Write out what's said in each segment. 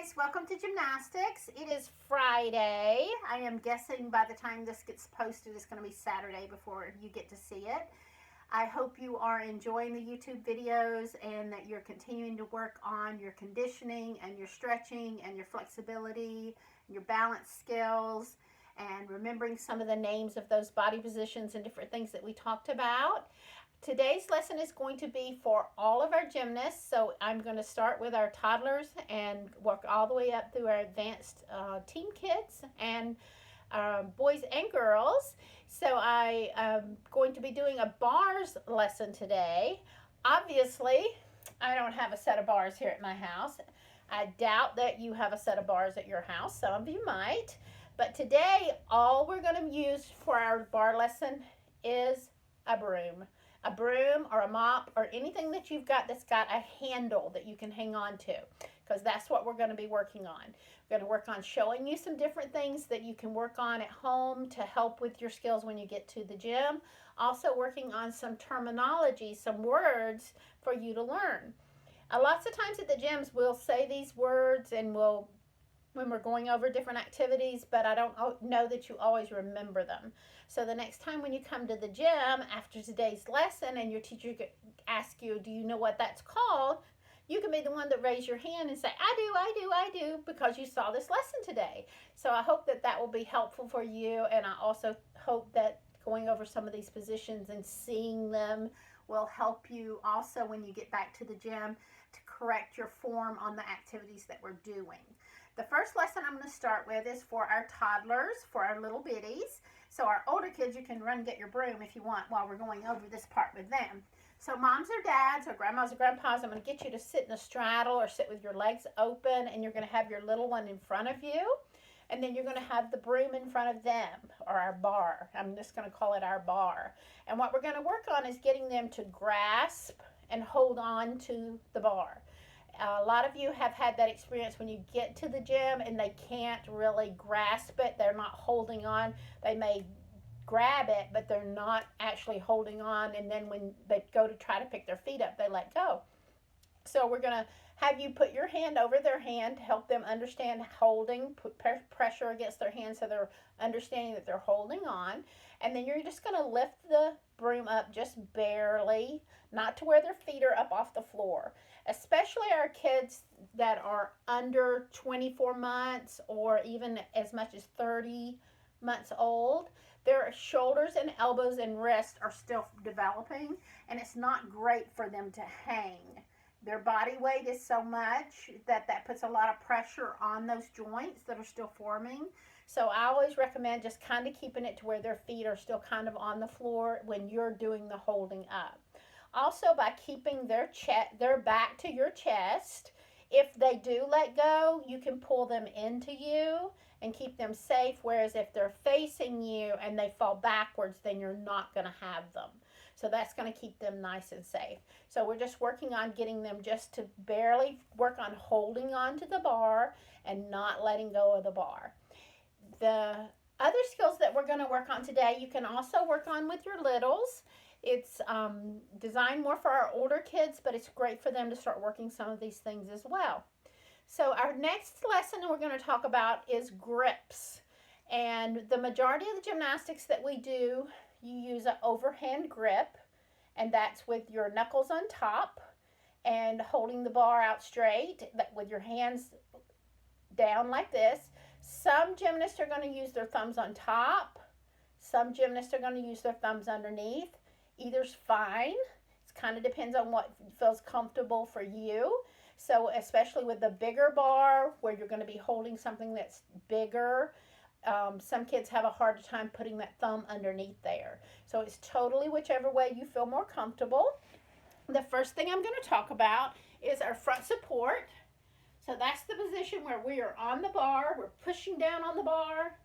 guys, welcome to gymnastics. It is Friday. I am guessing by the time this gets posted, it's going to be Saturday before you get to see it. I hope you are enjoying the YouTube videos and that you're continuing to work on your conditioning and your stretching and your flexibility and your balance skills and remembering some of the names of those body positions and different things that we talked about. Today's lesson is going to be for all of our gymnasts, so I'm going to start with our toddlers and work all the way up through our advanced team kids and boys and girls. So I am going to be doing a bars lesson today. Obviously, I don't have a set of bars here at my house. I doubt that you have a set of bars at your house. Some of you might. But today, all we're going to use for our bar lesson is a broom. A broom or a mop or anything that you've got that's got a handle that you can hang on to, because that's what we're going to be working on. We're going to work on showing you some different things that you can work on at home to help with your skills when you get to the gym. Also working on some terminology, some words for you to learn. Lots of times at the gyms we'll say these words and when we're going over different activities, but I don't know that you always remember them. So the next time when you come to the gym after today's lesson and your teacher asks you, do you know what that's called? You can be the one that raise your hand and say, I do, because you saw this lesson today. So I hope that that will be helpful for you, and I also hope that going over some of these positions and seeing them will help you also when you get back to the gym to correct your form on the activities that we're doing. The first lesson I'm going to start with is for our toddlers, for our little bitties. So our older kids, you can run and get your broom if you want while we're going over this part with them. So moms or dads or grandmas or grandpas, I'm going to get you to sit in a straddle or sit with your legs open, and you're going to have your little one in front of you. And then you're going to have the broom in front of them, or our bar. I'm just going to call it our bar. And what we're going to work on is getting them to grasp and hold on to the bar. A lot of you have had that experience when you get to the gym and they can't really grasp it. They're not holding on. They may grab it, but they're not actually holding on. And then when they go to try to pick their feet up, they let go. So we're going to have you put your hand over their hand to help them understand holding, put pressure against their hand so they're understanding that they're holding on. And then you're just going to lift the broom up just barely, not to where their feet are up off the floor. Especially our kids that are under 24 months or even as much as 30 months old, their shoulders and elbows and wrists are still developing, and it's not great for them to hang. Their body weight is so much that puts a lot of pressure on those joints that are still forming. So I always recommend just kind of keeping it to where their feet are still kind of on the floor when you're doing the holding up. Also, by keeping their back to your chest, if they do let go, you can pull them into you and keep them safe, whereas if they're facing you and they fall backwards, then you're not going to have them. So that's going to keep them nice and safe. So we're just working on getting them just to barely work on holding on to the bar and not letting go of the bar. The other skills that we're going to work on today, you can also work on with your littles. It's designed more for our older kids, but it's great for them to start working some of these things as well. So our next lesson we're going to talk about is grips. And the majority of the gymnastics that we do, you use an overhand grip, and that's with your knuckles on top and holding the bar out straight with your hands down like this. Some gymnasts are going to use their thumbs on top. Some gymnasts are going to use their thumbs underneath. Either's fine. It kind of depends on what feels comfortable for you. So especially with the bigger bar where you're going to be holding something that's bigger, some kids have a harder time putting that thumb underneath there. So it's totally whichever way you feel more comfortable. The first thing I'm going to talk about is our front support. So that's the position where we are on the bar, we're pushing down on the bar,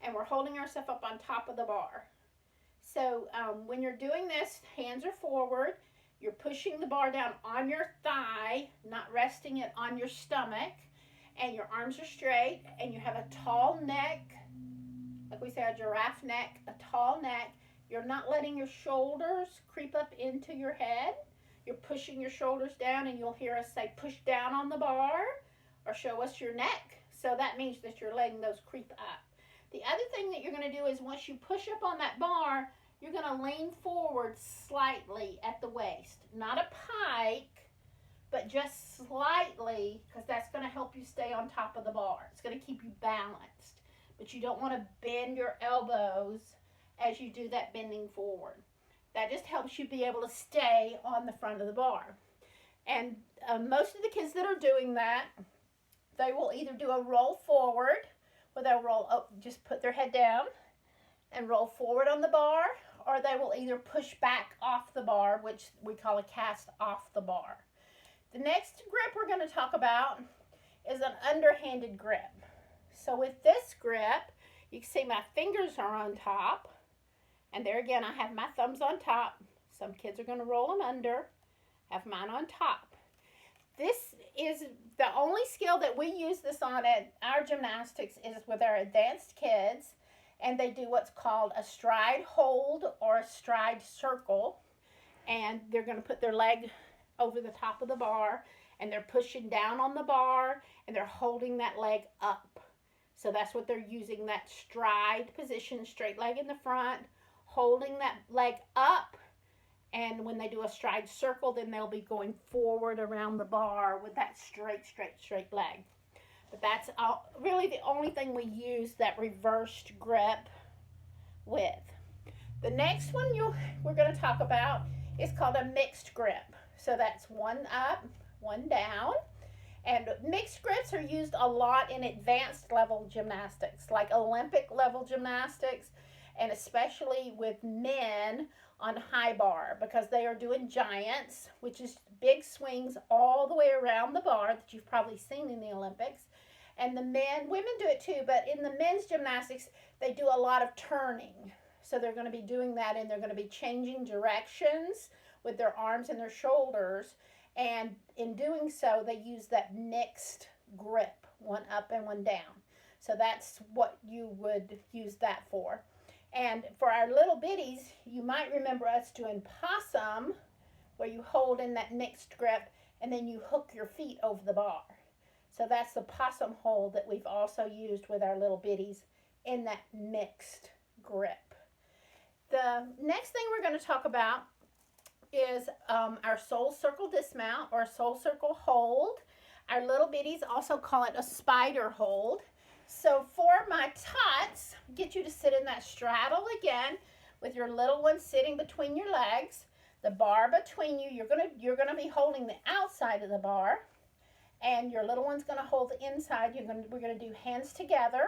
and we're holding ourselves up on top of the bar. So when you're doing this, hands are forward, you're pushing the bar down on your thigh, not resting it on your stomach, and your arms are straight, and you have a tall neck, like we say, a giraffe neck, a tall neck. You're not letting your shoulders creep up into your head. You're pushing your shoulders down, and you'll hear us say push down on the bar or show us your neck. So that means that you're letting those creep up. The other thing that you're going to do is once you push up on that bar, you're going to lean forward slightly at the waist. Not a pike, but just slightly, because that's going to help you stay on top of the bar. It's going to keep you balanced. But you don't want to bend your elbows as you do that bending forward. That just helps you be able to stay on the front of the bar. And most of the kids that are doing that, they will either do a roll forward, where they'll roll up, just put their head down and roll forward on the bar, or they will either push back off the bar, which we call a cast off the bar. The next grip we're going to talk about is an underhanded grip. So with this grip, you can see my fingers are on top, and there again I have my thumbs on top. Some kids are going to roll them under, have mine on top. This is the only skill that we use this on at our gymnastics is with our advanced kids, and they do what's called a stride hold or a stride circle, and they're going to put their leg over the top of the bar, and they're pushing down on the bar, and they're holding that leg up. So that's what they're using, that stride position, straight leg in the front, holding that leg up. And when they do a stride circle, then they'll be going forward around the bar with that straight leg. But that's really the only thing we use that reversed grip with. The next one we're going to talk about is called a mixed grip. So that's one up, one down. And mixed grips are used a lot in advanced level gymnastics, like Olympic level gymnastics, and especially with men on high bar, because they are doing giants, which is big swings all the way around the bar that you've probably seen in the Olympics. And women do it too, but in the men's gymnastics, they do a lot of turning. So they're going to be doing that, and they're going to be changing directions with their arms and their shoulders. And in doing so, they use that mixed grip, one up and one down. So that's what you would use that for. And for our little bitties, you might remember us doing possum, where you hold in that mixed grip and then you hook your feet over the bar. So that's the possum hold that we've also used with our little bitties in that mixed grip. The next thing we're going to talk about is our soul circle dismount or soul circle hold. Our little bitties also call it a spider hold. So for my tots, get you to sit in that straddle again with your little one sitting between your legs, the bar between you. You're gonna be holding the outside of the bar, and your little one's gonna hold the inside. We're gonna do hands together,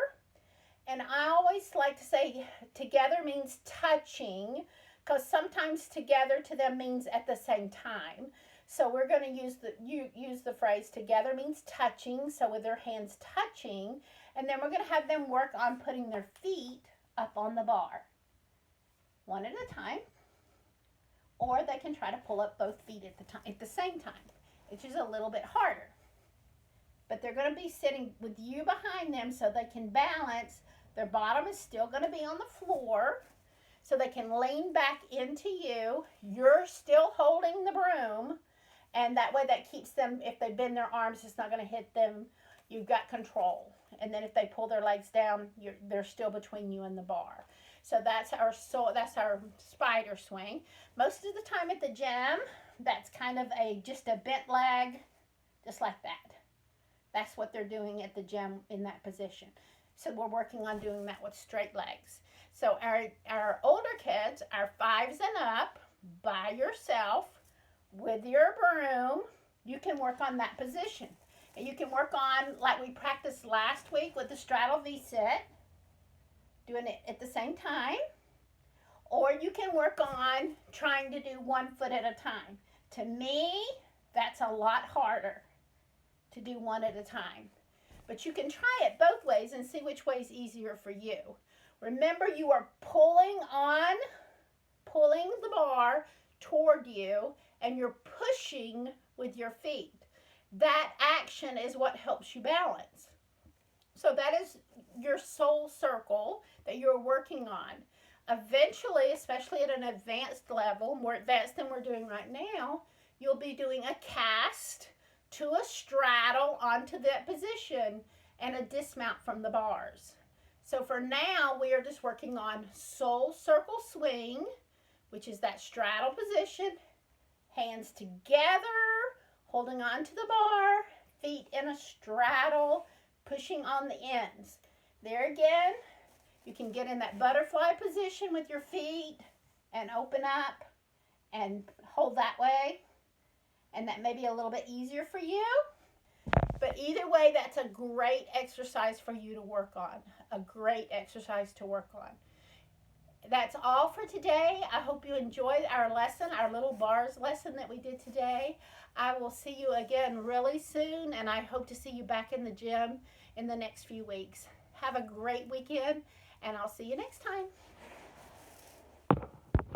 and I always like to say together means touching, because sometimes together to them means at the same time. So we're going to use the phrase together means touching, so with their hands touching, and then we're going to have them work on putting their feet up on the bar, one at a time, or they can try to pull up both feet at the same time, which is a little bit harder. But they're going to be sitting with you behind them so they can balance. Their bottom is still going to be on the floor, so they can lean back into you. You're still holding the broom, and that way that keeps them, if they bend their arms, it's not going to hit them. You've got control. And then if they pull their legs down, they're still between you and the bar. So that's our spider swing. Most of the time at the gym, that's kind of just a bent leg, just like that. That's what they're doing at the gym in that position. So we're working on doing that with straight legs. So our older kids, our 5s and up, by yourself, with your broom, you can work on that position. And you can work on, like we practiced last week with the straddle V-sit, doing it at the same time. Or you can work on trying to do 1 foot at a time. To me, that's a lot harder to do one at a time. But you can try it both ways and see which way is easier for you. Remember, you are pulling the bar toward you, and you're pushing with your feet. That action is what helps you balance. So that is your soul circle that you're working on. Eventually, especially at an advanced level, more advanced than we're doing right now, you'll be doing a cast to a straddle onto that position and a dismount from the bars. So for now, we are just working on soul circle swing, which is that straddle position, hands together, holding on to the bar, feet in a straddle, pushing on the ends. There again, you can get in that butterfly position with your feet and open up and hold that way. And that may be a little bit easier for you. But either way, that's a great exercise for you to work on. A great exercise to work on. That's all for today. I hope you enjoyed our lesson, our little bars lesson that we did today. I will see you again really soon, and I hope to see you back in the gym in the next few weeks. Have a great weekend, and I'll see you next time.